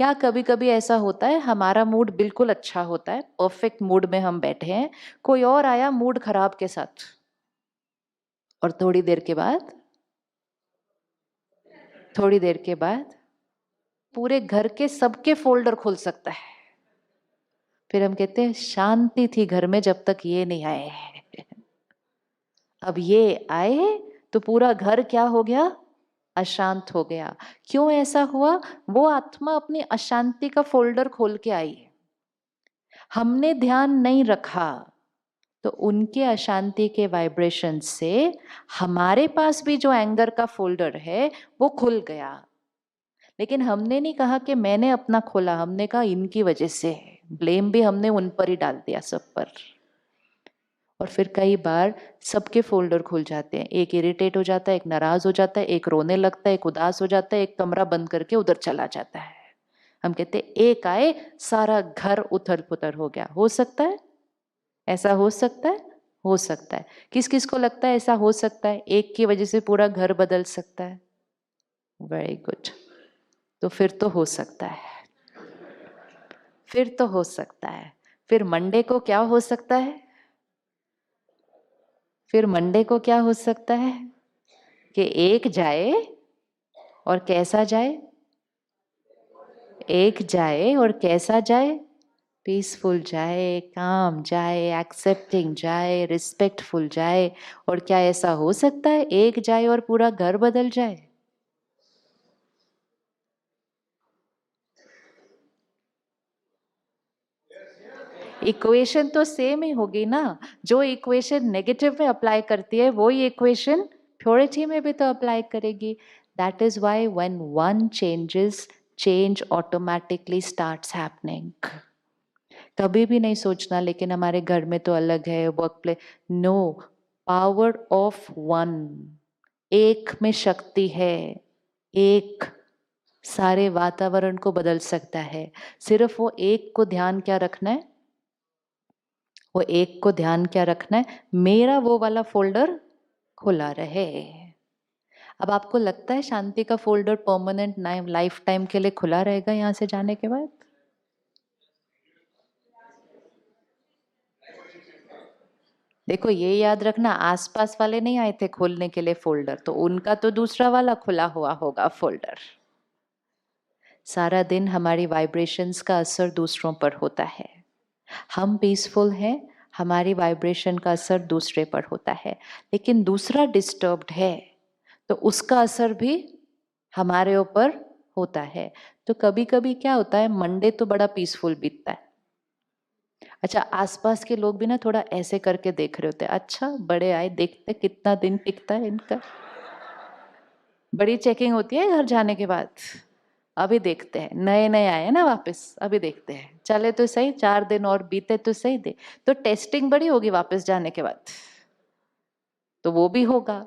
क्या कभी कभी ऐसा होता है हमारा मूड बिल्कुल अच्छा होता है, परफेक्ट मूड में हम बैठे हैं, कोई और आया मूड खराब के साथ, और थोड़ी देर के बाद पूरे घर के सबके फोल्डर खुल सकता है। फिर हम कहते हैं शांति थी घर में जब तक ये नहीं आए। अब ये आए तो पूरा घर क्या हो गया, अशांत हो गया। क्यों ऐसा हुआ? वो आत्मा अपनी अशांति का फोल्डर खोल के आई, हमने ध्यान नहीं रखा, तो उनके अशांति के वाइब्रेशन से हमारे पास भी जो एंगर का फोल्डर है वो खुल गया। लेकिन हमने नहीं कहा कि मैंने अपना खोला, हमने कहा इनकी वजह से है, ब्लेम भी हमने उन पर ही डाल दिया, सब पर। और फिर कई बार सबके फोल्डर खुल जाते हैं, एक इरिटेट हो जाता है, एक नाराज हो जाता है, एक रोने लगता है, एक उदास हो जाता है, एक कमरा बंद करके उधर चला जाता है। हम कहते हैं एक आए सारा घर उथल पुथल हो गया। हो सकता है ऐसा, हो सकता है, हो सकता है। किस किस को लगता है ऐसा हो सकता है, एक की वजह से पूरा घर बदल सकता है? Very good. तो फिर तो हो सकता है, फिर तो हो सकता है। फिर मंडे को क्या हो सकता है? फिर मंडे को क्या हो सकता है कि एक जाए, और कैसा जाए? एक जाए और कैसा जाए? पीसफुल जाए, काम जाए, एक्सेप्टिंग जाए, रिस्पेक्टफुल जाए। और क्या ऐसा हो सकता है एक जाए और पूरा घर बदल जाए? इक्वेशन तो सेम ही होगी ना। जो इक्वेशन नेगेटिव में अप्लाई करती है वो ही इक्वेशन प्योरिटी में भी तो अप्लाई करेगी। That is why when one changes, change automatically starts happening. कभी भी नहीं सोचना लेकिन हमारे घर में तो अलग है, work place. No, power of one, एक में शक्ति है। एक सारे वातावरण को बदल सकता है। सिर्फ वो एक को ध्यान क्या रखना है, वो एक को ध्यान क्या रखना है, मेरा वो वाला फोल्डर खुला रहे। अब आपको लगता है शांति का फोल्डर परमानेंट लाइफ टाइम के लिए खुला रहेगा यहां से जाने के बाद? देखो ये याद रखना, आसपास वाले नहीं आए थे खोलने के लिए फोल्डर, तो उनका तो दूसरा वाला खुला हुआ होगा फोल्डर। सारा दिन हमारी वाइब्रेशंस का असर दूसरों पर होता है। हम पीसफुल हैं, हमारी वाइब्रेशन का असर दूसरे पर होता है। लेकिन दूसरा डिस्टर्ब्ड है तो उसका असर भी हमारे ऊपर होता है। तो कभी कभी क्या होता है, मंडे तो बड़ा पीसफुल बीतता है। अच्छा, आसपास के लोग भी ना थोड़ा ऐसे करके देख रहे होते हैं, अच्छा बड़े आए, देखते कितना दिन टिकता है इनका। बड़ी चेकिंग होती है घर जाने के बाद। अभी देखते हैं, नए नए आए हैं ना वापस, अभी देखते हैं, चले तो सही, 4 दिन और बीते तो सही दे। तो टेस्टिंग बड़ी होगी वापस जाने के बाद, तो वो भी होगा।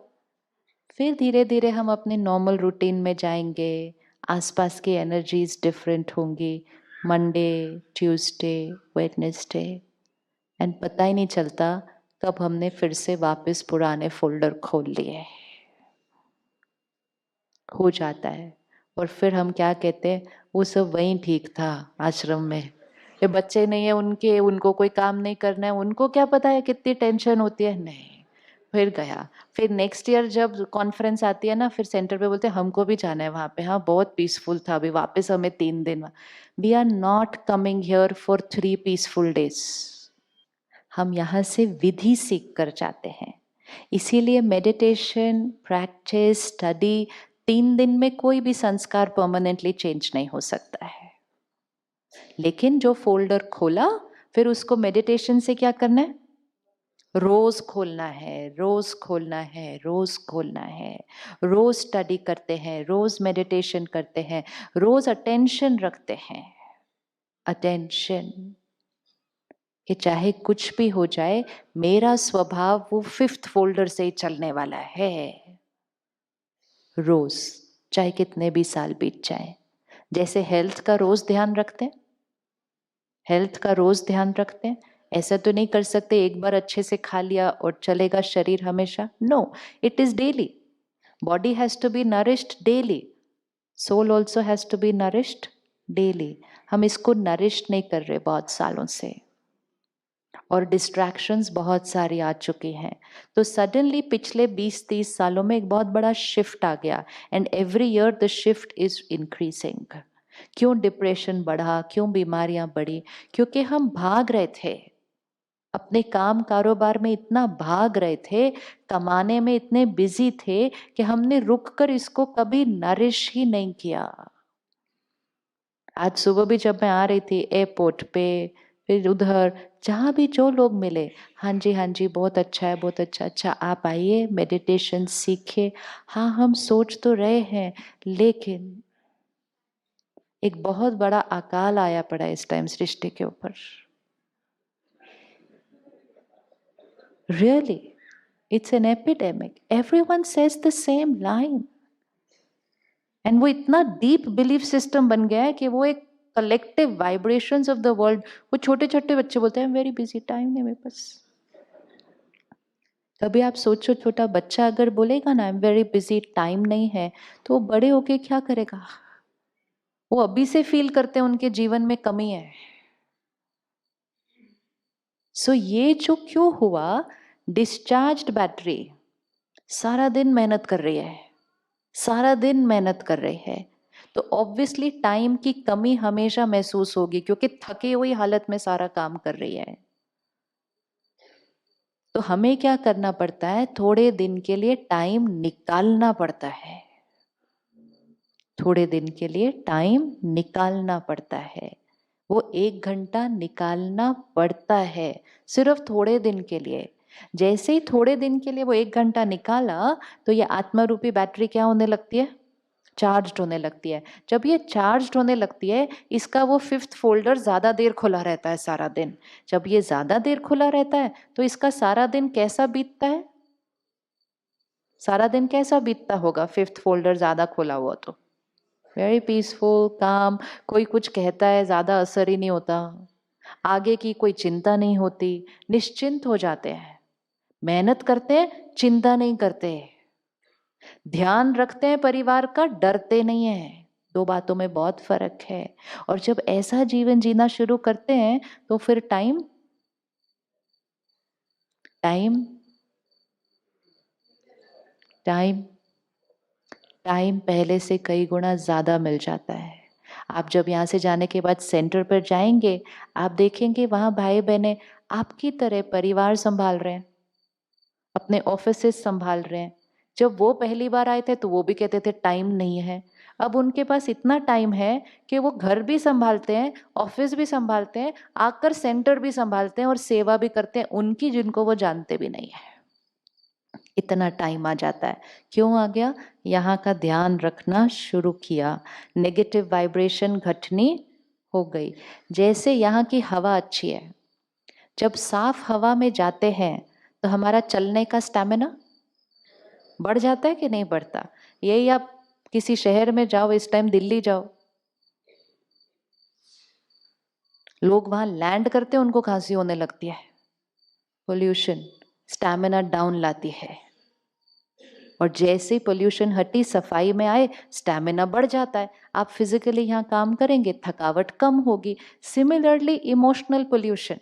फिर धीरे धीरे हम अपने नॉर्मल रूटीन में जाएंगे, आसपास की एनर्जीज डिफरेंट होंगी, मंडे, ट्यूसडे, वेडनेसडे, एंड पता ही नहीं चलता कब हमने फिर से वापस पुराने फोल्डर खोल लिए। हो जाता है। और फिर हम क्या कहते हैं, वो सब वहीं ठीक था आश्रम में, ये बच्चे नहीं है उनके, उनको कोई काम नहीं करना है, उनको क्या पता है कितनी टेंशन होती है। नहीं, फिर गया। फिर नेक्स्ट ईयर जब कॉन्फ्रेंस आती है ना, फिर सेंटर पे बोलते हैं हमको भी जाना है वहां पे, हाँ बहुत पीसफुल था, अभी वापस हमें 3 दिन। We are not coming here for 3 peaceful days. हम यहाँ से विधि सीख कर जाते हैं। इसीलिए मेडिटेशन, प्रैक्टिस, स्टडी, 3 दिन में कोई भी संस्कार परमानेंटली चेंज नहीं हो सकता है। लेकिन जो फोल्डर खोला, फिर उसको मेडिटेशन से क्या करना है, रोज खोलना है, रोज खोलना है, रोज खोलना है। रोज स्टडी करते हैं, रोज मेडिटेशन करते हैं, रोज अटेंशन रखते हैं। अटेंशन कि चाहे कुछ भी हो जाए, मेरा स्वभाव वो 5th फोल्डर से ही चलने वाला है। रोज, चाहे कितने भी साल बीत जाए। जैसे हेल्थ का रोज ध्यान रखते हैं, हेल्थ का रोज ध्यान रखते हैं। ऐसा तो नहीं कर सकते एक बार अच्छे से खा लिया और चलेगा शरीर हमेशा। No, it is daily. Body has to be nourished daily, soul also has to be nourished daily हम इसको नरिश नहीं कर रहे बहुत सालों से, और डिस्ट्रैक्शंस बहुत सारी आ चुकी हैं। तो सडनली पिछले 20-30 सालों में एक बहुत बड़ा शिफ्ट आ गया, and every year the shift is increasing. क्यों डिप्रेशन बढ़ा, क्यों बीमारियां बढ़ी? क्योंकि हम भाग रहे थे अपने काम कारोबार में, इतना भाग रहे थे, कमाने में इतने बिजी थे कि हमने रुककर इसको कभी नरिश ही नहीं किया। आज सुबह भी जब मैं आ रही थी एयरपोर्ट पे, फिर उधर जहाँ भी जो लोग मिले, हाँ जी हाँ जी बहुत अच्छा है, बहुत अच्छा, अच्छा आप आइए मेडिटेशन सीखे। हाँ हम सोच तो रहे हैं, लेकिन एक बहुत बड़ा अकाल आया पड़ा इस टाइम सृष्टि के ऊपर। Really it's an epidemic, everyone says the same line, and वो इतना डीप बिलीफ सिस्टम बन गया है कि वो एक collective vibrations of the world. वो छोटे छोटे बच्चे बोलते हैं वेरी बिजी, टाइम नहीं मेरे पास। कभी आप सोचो, छोटा बच्चा अगर बोलेगा ना I am very busy, time नहीं है, तो वो बड़े होके क्या करेगा? वो अभी से फील करते हैं उनके जीवन में कमी है। सो ये जो क्यों हुआ, डिस्चार्ज्ड बैटरी सारा दिन मेहनत कर रही है, सारा दिन मेहनत कर रही है, तो ऑब्वियसली टाइम की कमी हमेशा महसूस होगी, क्योंकि थकी हुई हालत में सारा काम कर रही है। तो हमें क्या करना पड़ता है, थोड़े दिन के लिए टाइम निकालना पड़ता है, थोड़े दिन के लिए टाइम निकालना पड़ता है। वो 1 घंटा निकालना पड़ता है, सिर्फ थोड़े दिन के लिए। जैसे ही थोड़े दिन के लिए वो 1 घंटा निकाला, तो ये आत्मा रूपी बैटरी क्या होने लगती है, चार्ज्ड होने लगती है। जब ये चार्ज्ड होने लगती है, इसका वो 5th फोल्डर ज्यादा देर खुला रहता है सारा दिन। जब ये ज्यादा देर खुला रहता है, तो इसका सारा दिन कैसा बीतता है, सारा दिन कैसा बीतता होगा 5th फोल्डर ज्यादा खुला हुआ तो? वेरी पीसफुल, काम। कोई कुछ कहता है ज्यादा असर ही नहीं होता, आगे की कोई चिंता नहीं होती, निश्चिंत हो जाते हैं, मेहनत करते हैं, चिंता नहीं करते, ध्यान रखते हैं परिवार का, डरते नहीं है। दो बातों में बहुत फर्क है। और जब ऐसा जीवन जीना शुरू करते हैं, तो फिर टाइम टाइम टाइम टाइम पहले से कई गुना ज्यादा मिल जाता है। आप जब यहाँ से जाने के बाद सेंटर पर जाएंगे, आप देखेंगे वहां भाई बहनें आपकी तरह परिवार संभाल रहे हैं, अपने ऑफिसेस संभाल रहे हैं। जब वो पहली बार आए थे तो वो भी कहते थे टाइम नहीं है। अब उनके पास इतना टाइम है कि वो घर भी संभालते हैं, ऑफिस भी संभालते हैं, आकर सेंटर भी संभालते हैं और सेवा भी करते हैं उनकी, जिनको वो जानते भी नहीं है। इतना टाइम आ जाता है। क्यों आ गया? यहाँ का ध्यान रखना शुरू किया, नेगेटिव वाइब्रेशन घटनी हो गई। जैसे यहाँ की हवा अच्छी है, जब साफ हवा में जाते हैं तो हमारा चलने का स्टैमिना बढ़ जाता है कि नहीं बढ़ता? यही आप किसी शहर में जाओ, इस टाइम दिल्ली जाओ, लोग वहां लैंड करते हैं उनको खांसी होने लगती है। पोल्यूशन स्टैमिना डाउन लाती है, और जैसे पोल्यूशन हटी, सफाई में आए, स्टैमिना बढ़ जाता है। आप फिजिकली यहाँ काम करेंगे, थकावट कम होगी। सिमिलरली इमोशनल पोल्यूशन,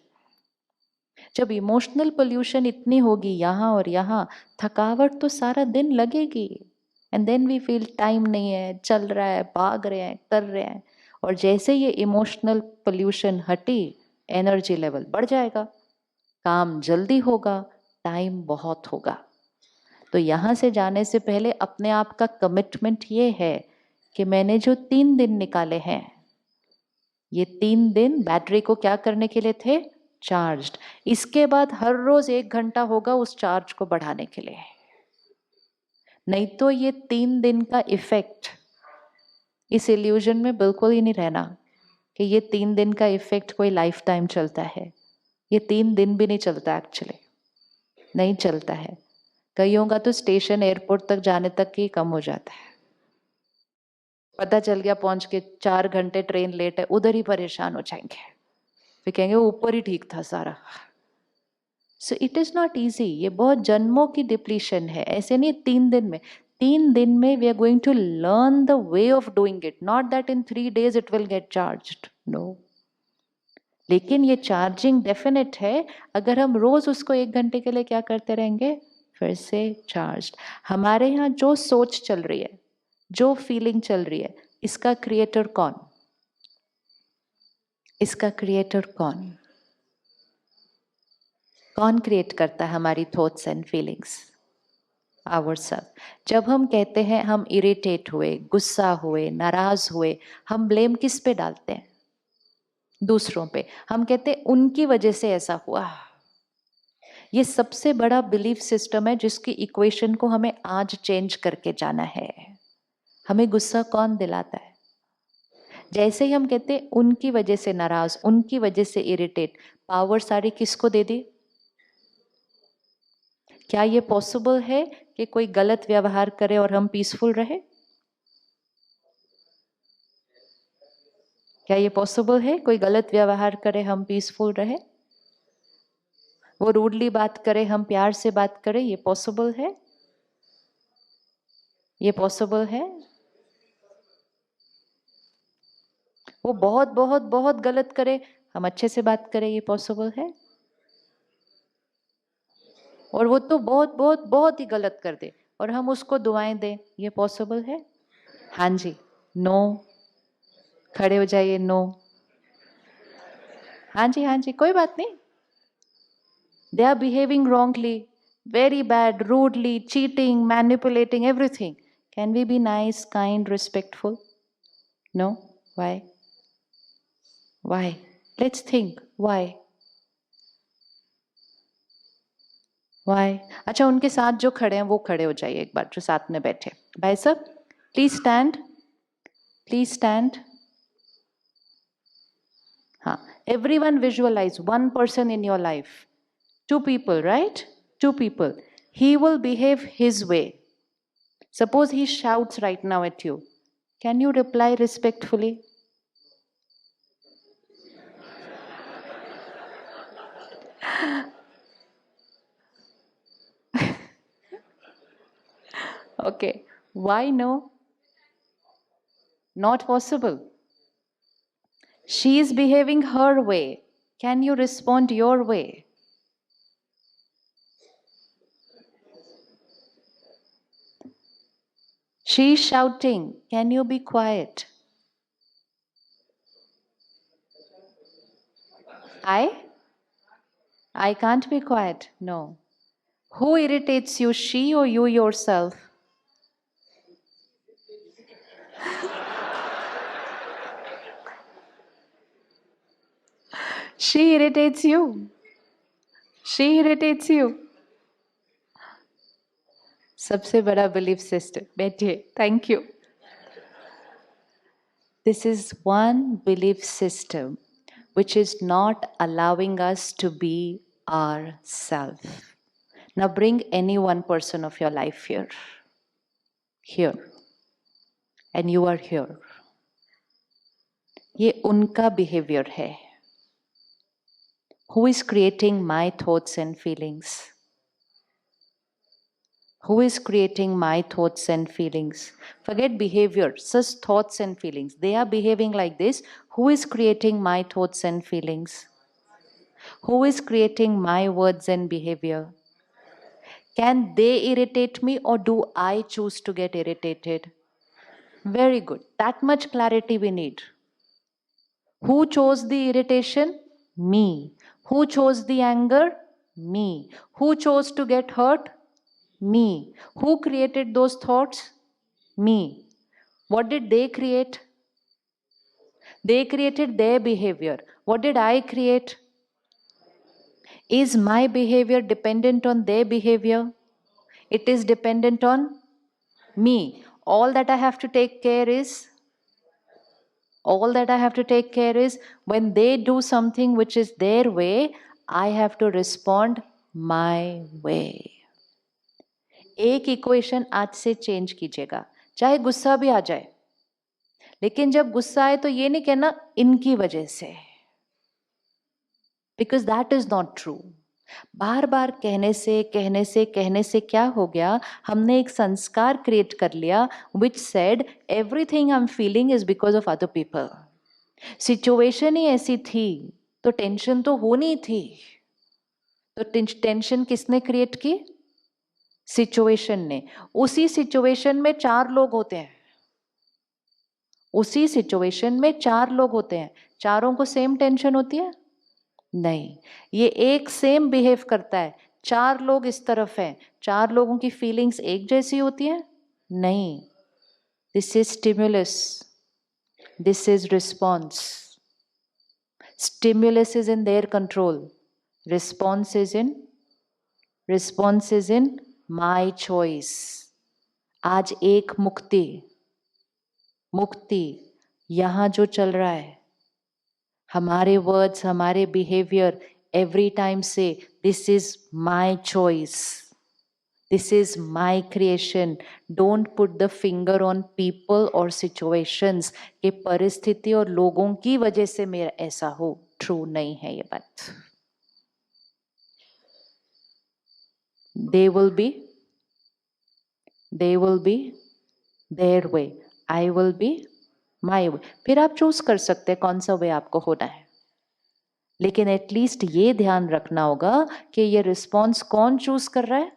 जब इमोशनल पोल्यूशन इतनी होगी यहाँ और यहाँ, थकावट तो सारा दिन लगेगी, and then we feel time नहीं है, चल रहा है, भाग रहे हैं, कर रहे हैं। और जैसे ये इमोशनल पोल्यूशन हटी, एनर्जी लेवल बढ़ जाएगा, काम जल्दी होगा, टाइम बहुत होगा। तो यहाँ से जाने से पहले अपने आप का कमिटमेंट ये है कि मैंने जो 3 दिन निकाले हैं, ये 3 दिन बैटरी को क्या करने के लिए थे? चार्ज्ड। इसके बाद हर रोज 1 घंटा होगा उस चार्ज को बढ़ाने के लिए। नहीं तो ये 3 दिन का इफेक्ट, इस इल्यूजन में बिल्कुल ही नहीं रहना कि ये 3 दिन का इफेक्ट कोई लाइफ टाइम चलता है। ये 3 दिन भी नहीं चलता, एक्चुअली नहीं चलता है। कईयों का तो स्टेशन एयरपोर्ट तक जाने तक ही कम हो जाता है। पता चल गया पहुंच के 4 घंटे ट्रेन लेट है, उधर ही परेशान हो जाएंगे, फिर कहेंगे ऊपर ही ठीक था सारा। So it is not easy. ये बहुत जन्मों की डिप्लीशन है, ऐसे नहीं 3 दिन में। 3 दिन में we are going to learn the way of doing it, not that in 3 days it will get charged. No. लेकिन ये चार्जिंग डेफिनेट है अगर हम रोज उसको 1 घंटे के लिए क्या करते रहेंगे, फिर से चार्ज. हमारे यहाँ जो सोच चल रही है, जो फीलिंग चल रही है, इसका क्रिएटर कौन? इसका क्रिएटर कौन? कौन क्रिएट करता है हमारी थॉट्स एंड फीलिंग्स? Ourselves. जब हम कहते हैं हम इरिटेट हुए, गुस्सा हुए, नाराज हुए, हम ब्लेम किस पे डालते हैं? दूसरों पे. हम कहते हैं उनकी वजह से ऐसा हुआ. ये सबसे बड़ा बिलीफ सिस्टम है जिसकी इक्वेशन को हमें आज चेंज करके जाना है. हमें गुस्सा कौन दिलाता है? जैसे ही हम कहते हैं उनकी वजह से नाराज, उनकी वजह से इरिटेट, पावर सारी किसको दे दी? क्या ये पॉसिबल है कि कोई गलत व्यवहार करे और हम पीसफुल रहे? क्या ये पॉसिबल है कोई गलत व्यवहार करे हम पीसफुल रहे? वो रूडली बात करे हम प्यार से बात करें, ये पॉसिबल है? ये पॉसिबल है? वो बहुत बहुत बहुत गलत करे, हम अच्छे से बात करें, ये पॉसिबल है? और वो तो बहुत बहुत बहुत ही गलत कर दे और हम उसको दुआएं दें, ये पॉसिबल है? हाँ जी. नो. खड़े हो जाइए. नो. हाँ जी, हाँ जी, कोई बात नहीं. They are behaving wrongly, very bad, rudely, cheating, manipulating, everything. Can we be nice, kind, respectful? No. Why? Why? Let's think. Why? Why? अच्छा, उनके साथ जो खड़े हैं वो खड़े हो जाइए एक बार, जो साथ में बैठे. भाई साहब, प्लीज स्टैंड. Please stand. हाँ. Everyone visualize one person in your life. 2 people, right? 2 people. He will behave his way. Suppose he shouts right now at you. Can you reply respectfully? Okay. Why no? Not possible. She is behaving her way. Can you respond your way? She is shouting. Can you be quiet? I can't be quiet. No. Who irritates you, she or you yourself? She irritates you. She irritates you. सबसे बड़ा belief system. बैठिए. Thank you. This is one belief system which is not allowing us to be ourselves. Now bring any one person of your life here. Here. And you are here. ये उनका behavior है. Who is creating my thoughts and feelings? Who is creating my thoughts and feelings? Forget behavior, just thoughts and feelings. They are behaving like this. Who is creating my thoughts and feelings? Who is creating my words and behavior? Can they irritate me or do I choose to get irritated? Very good. That much clarity we need. Who chose the irritation? Me. Who chose the anger? Me. Who chose to get hurt? Me. Who created those thoughts? Me. What did they create? They created their behavior. What did I create? Is my behavior dependent on their behavior? It is dependent on me. All that I have to take care is when they do something which is their way, I have to respond my way. एक equation आज से change कीजिएगा. चाहे गुस्सा भी आ जाए, लेकिन जब गुस्सा आए तो ये नहीं कहना इनकी वजह से, because that is not true. बार बार कहने से क्या हो गया, हमने एक संस्कार क्रिएट कर लिया which said everything I am feeling is because of other people. Situation ही ऐसी थी तो टेंशन तो होनी थी। तो टेंशन किसने क्रिएट की? सिचुएशन ने। उसी सिचुएशन में 4 लोग होते हैं, उसी सिचुएशन में 4 लोग होते हैं, चारों को सेम टेंशन होती है? नहीं, ये एक सेम बिहेव करता है। 4 लोग इस तरफ हैं, 4 लोगों की फीलिंग्स एक जैसी होती है? नहीं। This is stimulus, this is response. Stimulus is in their control, response is in my choice. आज एक मुक्ति यहां जो चल रहा है, हमारे वर्ड्स, हमारे बिहेवियर एवरी टाइम से this is my choice, this is my creation. Don't put the finger on people और सिचुएशंस के परिस्थिति और लोगों की वजह से मेरा ऐसा हो। ट्रू नहीं है ये बात। They will be their way, I will be my way। फिर आप चूज कर सकते हैं कौन सा वे आपको होना है, लेकिन एटलीस्ट ये ध्यान रखना होगा कि ये रिस्पॉन्स कौन चूज कर रहा है?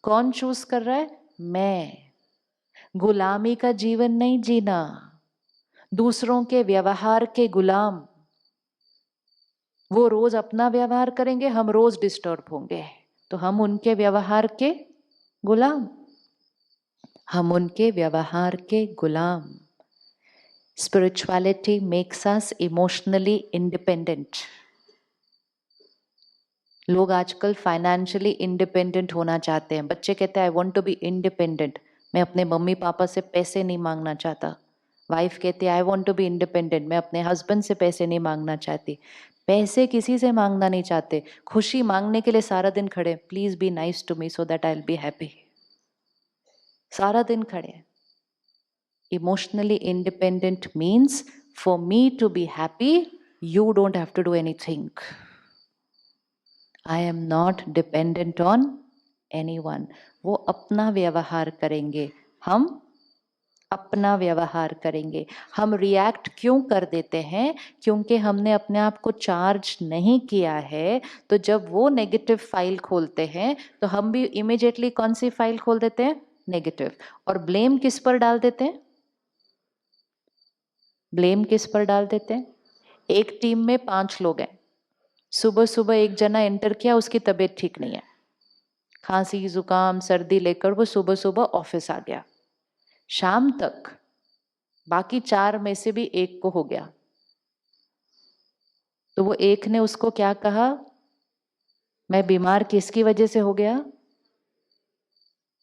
कौन चूज कर रहा है? मैं। गुलामी का जीवन नहीं जीना, दूसरों के व्यवहार के गुलाम। वो रोज अपना व्यवहार करेंगे, हम रोज डिस्टर्ब होंगे, तो हम उनके व्यवहार के गुलाम, हम उनके व्यवहार के गुलाम। Spirituality makes us emotionally independent। लोग आजकल फाइनेंशियली इंडिपेंडेंट होना चाहते हैं। बच्चे कहते हैं I want to be independent, मैं अपने मम्मी पापा से पैसे नहीं मांगना चाहता। वाइफ कहती है I want to be independent, मैं अपने हस्बैंड से पैसे नहीं मांगना चाहती। पैसे किसी से मांगना नहीं चाहते, खुशी मांगने के लिए सारा दिन खड़े, please be nice to me so that I will be happy. सारा दिन खड़े। Emotionally independent means for me to be happy, you don't have to do anything. I am not dependent on anyone। वो अपना व्यवहार करेंगे, हम अपना व्यवहार करेंगे। हम रिएक्ट क्यों कर देते हैं? क्योंकि हमने अपने आप को चार्ज नहीं किया है। तो जब वो नेगेटिव फाइल खोलते हैं तो हम भी इमीडिएटली कौन सी फाइल खोल देते हैं? नेगेटिव। और ब्लेम किस पर डाल देते हैं? ब्लेम किस पर डाल देते हैं? एक टीम में 5 लोग हैं, सुबह सुबह एक जना एंटर किया, उसकी तबीयत ठीक नहीं है, खांसी जुकाम सर्दी लेकर वो सुबह सुबह ऑफिस आ गया। शाम तक बाकी 4 में से भी एक को हो गया, तो वो एक ने उसको क्या कहा? मैं बीमार किसकी वजह से हो गया?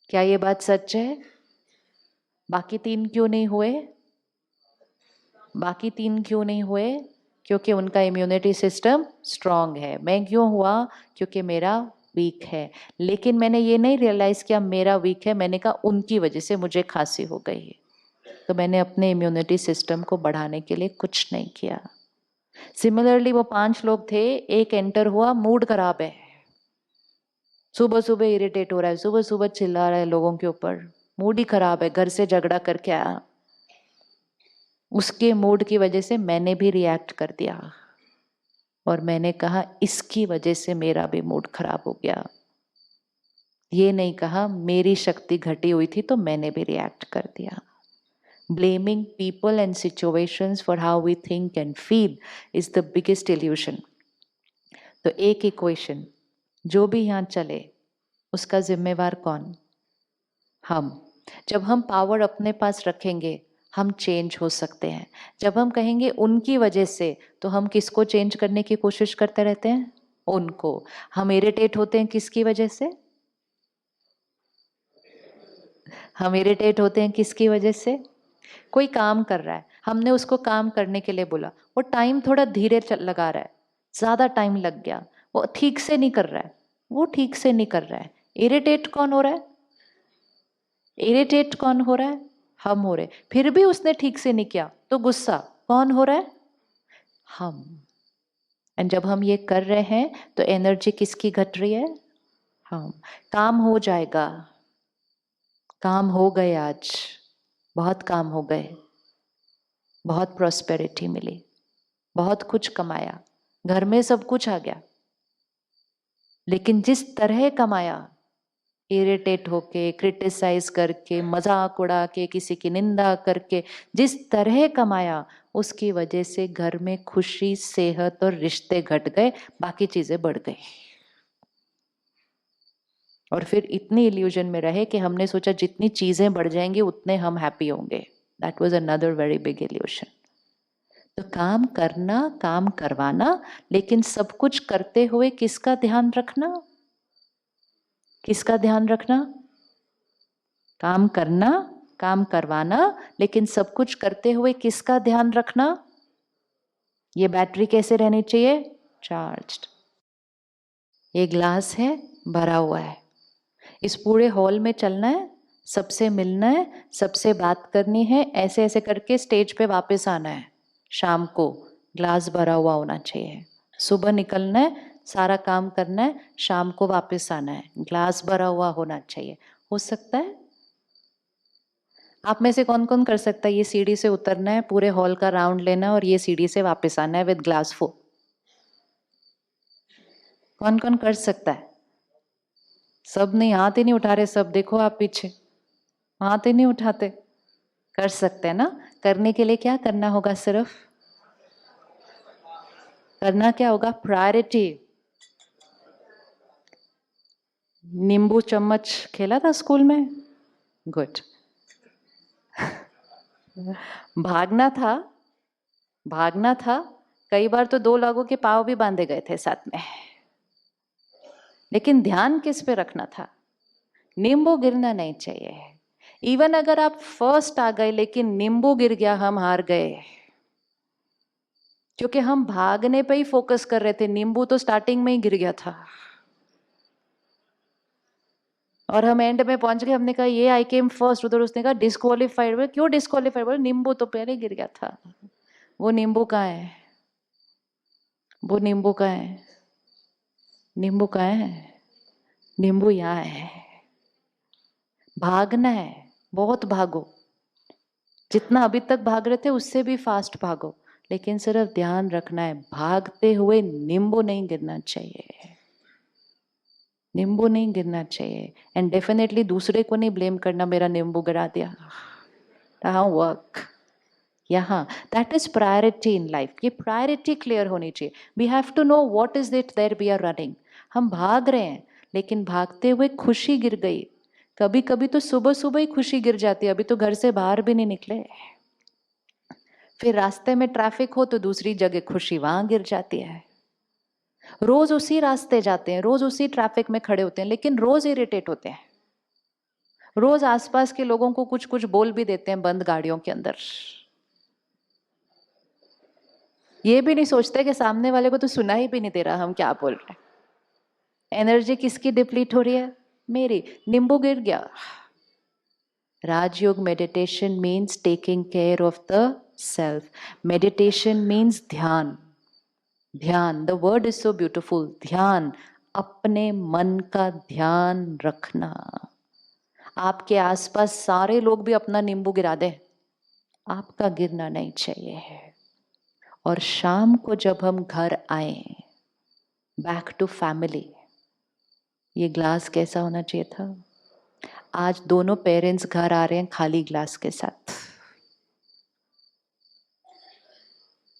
क्या ये बात सच है? बाकी 3 क्यों नहीं हुए? बाकी 3 क्यों नहीं हुए? क्योंकि उनका इम्यूनिटी सिस्टम स्ट्रांग है। मैं क्यों हुआ? क्योंकि मेरा वीक है। लेकिन मैंने ये नहीं रियलाइज किया मेरा वीक है, मैंने कहा उनकी वजह से मुझे खांसी हो गई है, तो मैंने अपने इम्यूनिटी सिस्टम को बढ़ाने के लिए कुछ नहीं किया। सिमिलरली वो 5 लोग थे, एक एंटर हुआ, मूड खराब है, सुबह सुबह इरिटेट हो रहा है, सुबह सुबह चिल्ला रहा है लोगों के ऊपर, मूड ही खराब है, घर से झगड़ा करके आया। उसके मूड की वजह से मैंने भी रिएक्ट कर दिया और मैंने कहा इसकी वजह से मेरा भी मूड खराब हो गया। ये नहीं कहा मेरी शक्ति घटी हुई थी तो मैंने भी रिएक्ट कर दिया। Blaming people and situations for how we think and feel is the biggest illusion। तो एक इक्वेशन जो भी यहाँ चले उसका जिम्मेवार कौन? हम। जब हम पावर अपने पास रखेंगे हम चेंज हो सकते हैं। जब हम कहेंगे उनकी वजह से, तो हम किसको चेंज करने की कोशिश करते रहते हैं? उनको। हम इरिटेट होते हैं किसकी वजह से? हम इरिटेट होते हैं किसकी वजह से? कोई काम कर रहा है, हमने उसको काम करने के लिए बोला, वो टाइम थोड़ा धीरे लगा रहा है, ज्यादा टाइम लग गया, वो ठीक से नहीं कर रहा है, वो ठीक से नहीं कर रहा है। इरिटेट कौन हो रहा है? इरिटेट कौन हो रहा है? हम हो रहे। फिर भी उसने ठीक से नहीं किया तो गुस्सा कौन हो रहा है? हम। एंड जब हम ये कर रहे हैं तो एनर्जी किसकी घट रही है? हम। काम हो जाएगा, काम हो गए, आज बहुत काम हो गए, बहुत प्रॉस्पेरिटी मिली, बहुत कुछ कमाया, घर में सब कुछ आ गया, लेकिन जिस तरह कमाया, इरिटेट होके, क्रिटिसाइज करके, मजाक उड़ा के, किसी की निंदा करके, जिस तरह कमाया, उसकी वजह से घर में खुशी, सेहत और रिश्ते घट गए, बाकी चीजें बढ़ गई। और फिर इतनी इल्यूजन में रहे कि हमने सोचा जितनी चीजें बढ़ जाएंगी उतने हम हैप्पी होंगे। That was another very big evolution. तो काम करना, काम करवाना, लेकिन सब कुछ करते हुए किसका ध्यान रखना? किसका ध्यान रखना? काम करना, काम करवाना, लेकिन सब कुछ करते हुए किसका ध्यान रखना? ये बैटरी कैसे रहनी चाहिए? चार्ज्ड। ये ग्लास है, भरा हुआ है, इस पूरे हॉल में चलना है, सबसे मिलना है, सबसे बात करनी है, ऐसे ऐसे करके स्टेज पे वापस आना है। शाम को ग्लास भरा हुआ होना चाहिए। सुबह निकलना है, सारा काम करना है, शाम को वापस आना है, ग्लास भरा हुआ होना चाहिए। हो सकता है? आप में से कौन कौन कर सकता है ये सीढ़ी से उतरना है, पूरे हॉल का राउंड लेना है और ये सीढ़ी से वापस आना है विद ग्लास फुल? कौन कौन कर सकता है? सब नहीं, हाथ ही नहीं उठा रहे सब, देखो आप पीछे हाथ ही नहीं उठाते। कर सकते हैं ना? करने के लिए क्या करना होगा? सिर्फ करना क्या होगा? प्रायोरिटी। नींबू चम्मच खेला था स्कूल में? गुड। भागना था, भागना था, कई बार तो 2 लोगों के पाँव भी बांधे गए थे साथ में, लेकिन ध्यान किस पे रखना था? नींबू गिरना नहीं चाहिए। इवन अगर आप फर्स्ट आ गए लेकिन नींबू गिर गया, हम हार गए, क्योंकि हम भागने पे ही फोकस कर रहे थे, नींबू तो स्टार्टिंग में ही गिर गया था और हम एंड में पहुंच गए। हमने कहा ये आई केम फर्स्ट, उधर उसने कहा डिस्क्वालीफाइड। बोले क्यों डिस्क्वालीफाइड? बोले नींबू तो पहले गिर गया था। वो नींबू कहाँ है? वो नींबू कहाँ है? नींबू कहाँ है? नींबू यहाँ है। भागना है, बहुत भागो, जितना अभी तक भाग रहे थे उससे भी फास्ट भागो, लेकिन सिर्फ ध्यान रखना है, भागते हुए नींबू नहीं गिरना चाहिए, नींबू नहीं गिरना चाहिए। एंड डेफिनेटली दूसरे को नहीं ब्लेम करना, मेरा नींबू गिरा दिया। वर्क यहाँ, that is priority in life. ये प्रायोरिटी क्लियर होनी चाहिए। We have to know what is it there we are running. हम भाग रहे हैं, लेकिन भागते हुए खुशी गिर गई। कभी कभी तो सुबह सुबह ही खुशी गिर जाती है, अभी तो घर से बाहर भी नहीं निकले, फिर रास्ते में ट्रैफिक हो तो दूसरी जगह खुशी वहां गिर जाती है। रोज उसी रास्ते जाते हैं, रोज उसी ट्रैफिक में खड़े होते हैं, लेकिन रोज इरिटेट होते हैं, रोज आसपास के लोगों को कुछ कुछ बोल भी देते हैं बंद गाड़ियों के अंदर। ये भी नहीं सोचते कि सामने वाले को तो सुना ही भी नहीं दे रहा हम क्या बोल रहे हैं। एनर्जी किसकी डिप्लीट हो रही है? मेरी। नींबू गिर गया। Rajyoga meditation means taking care of the self. Meditation means dhyan. Dhyan, the word is so beautiful. ध्यान, अपने मन का ध्यान रखना। आपके आसपास सारे लोग भी अपना नींबू गिरा दे, आपका गिरना नहीं चाहिए। और शाम को जब हम घर आए, बैक टू फैमिली, ये ग्लास कैसा होना चाहिए था? आज दोनों पेरेंट्स घर आ रहे हैं खाली ग्लास के साथ,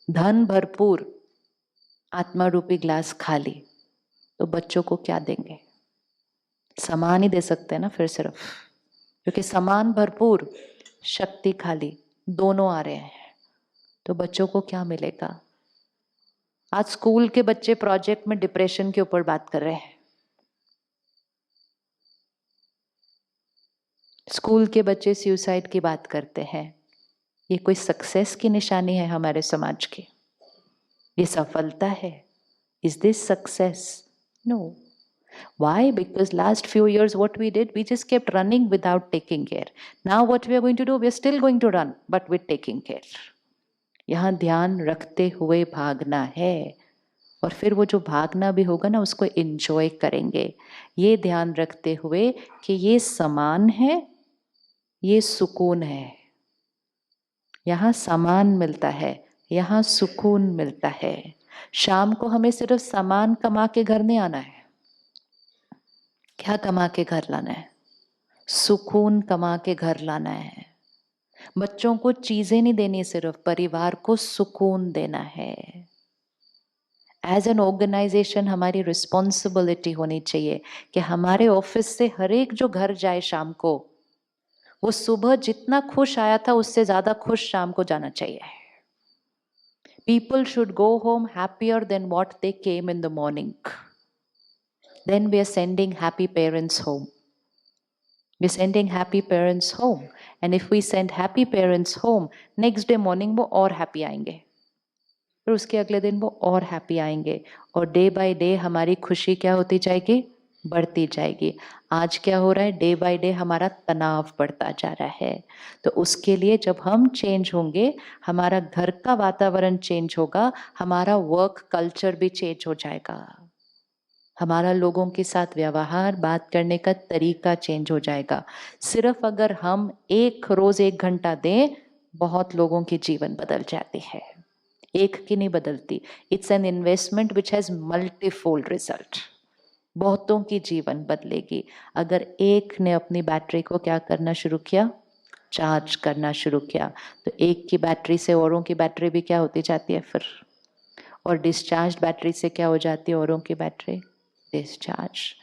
धन भरपूर, आत्मा रूपी ग्लास खाली, तो बच्चों को क्या देंगे? सामान ही दे सकते हैं ना फिर सिर्फ, क्योंकि सामान भरपूर, शक्ति खाली, दोनों आ रहे हैं, तो बच्चों को क्या मिलेगा? आज स्कूल के बच्चे प्रोजेक्ट में डिप्रेशन के ऊपर बात कर रहे हैं, स्कूल के बच्चे सुसाइड की बात करते हैं। ये कोई सक्सेस की निशानी है हमारे समाज की? ये सफलता है? Is this success? No. Why? Because last few years what we did, we just kept running without taking care. Now what we are going to do, we are still going to run, but with taking care. यहाँ ध्यान रखते हुए भागना है, और फिर वो जो भागना भी होगा ना उसको एंजॉय करेंगे, ये ध्यान रखते हुए कि ये समान है, ये सुकून है। यहाँ सामान मिलता है, यहाँ सुकून मिलता है। शाम को हमें सिर्फ सामान कमा के घर नहीं आना है। क्या कमा के घर लाना है? सुकून कमा के घर लाना है। बच्चों को चीजें नहीं देनी, सिर्फ परिवार को सुकून देना है। एज एन ऑर्गेनाइजेशन हमारी रिस्पॉन्सिबिलिटी होनी चाहिए कि हमारे ऑफिस से हर एक जो घर जाए शाम को, वो सुबह जितना खुश आया था उससे ज्यादा खुश शाम को जाना चाहिए। People should go home happier than what they came in the morning. Then we are sending happy parents home. We're sending happy parents home. And if we send happy parents home, next day morning वो और happy आएंगे, फिर उसके अगले दिन वो और happy आएंगे, और डे बाय डे हमारी खुशी क्या होती जाएगी? बढ़ती जाएगी। आज क्या हो रहा है? डे बाय डे हमारा तनाव बढ़ता जा रहा है। तो उसके लिए जब हम चेंज होंगे, हमारा घर का वातावरण चेंज होगा, हमारा वर्क कल्चर भी चेंज हो जाएगा, हमारा लोगों के साथ व्यवहार, बात करने का तरीका चेंज हो जाएगा। सिर्फ अगर हम एक रोज 1 घंटा दें, बहुत लोगों के जीवन बदल जाते हैं। एक की नहीं बदलती। It's an investment which has multifold result. बहुतों की जीवन बदलेगी। अगर एक ने अपनी बैटरी को क्या करना शुरू किया? चार्ज करना शुरू किया, तो एक की बैटरी से औरों की बैटरी भी क्या होती जाती है फिर, और डिस्चार्ज बैटरी से क्या हो जाती है औरों की बैटरी? डिस्चार्ज।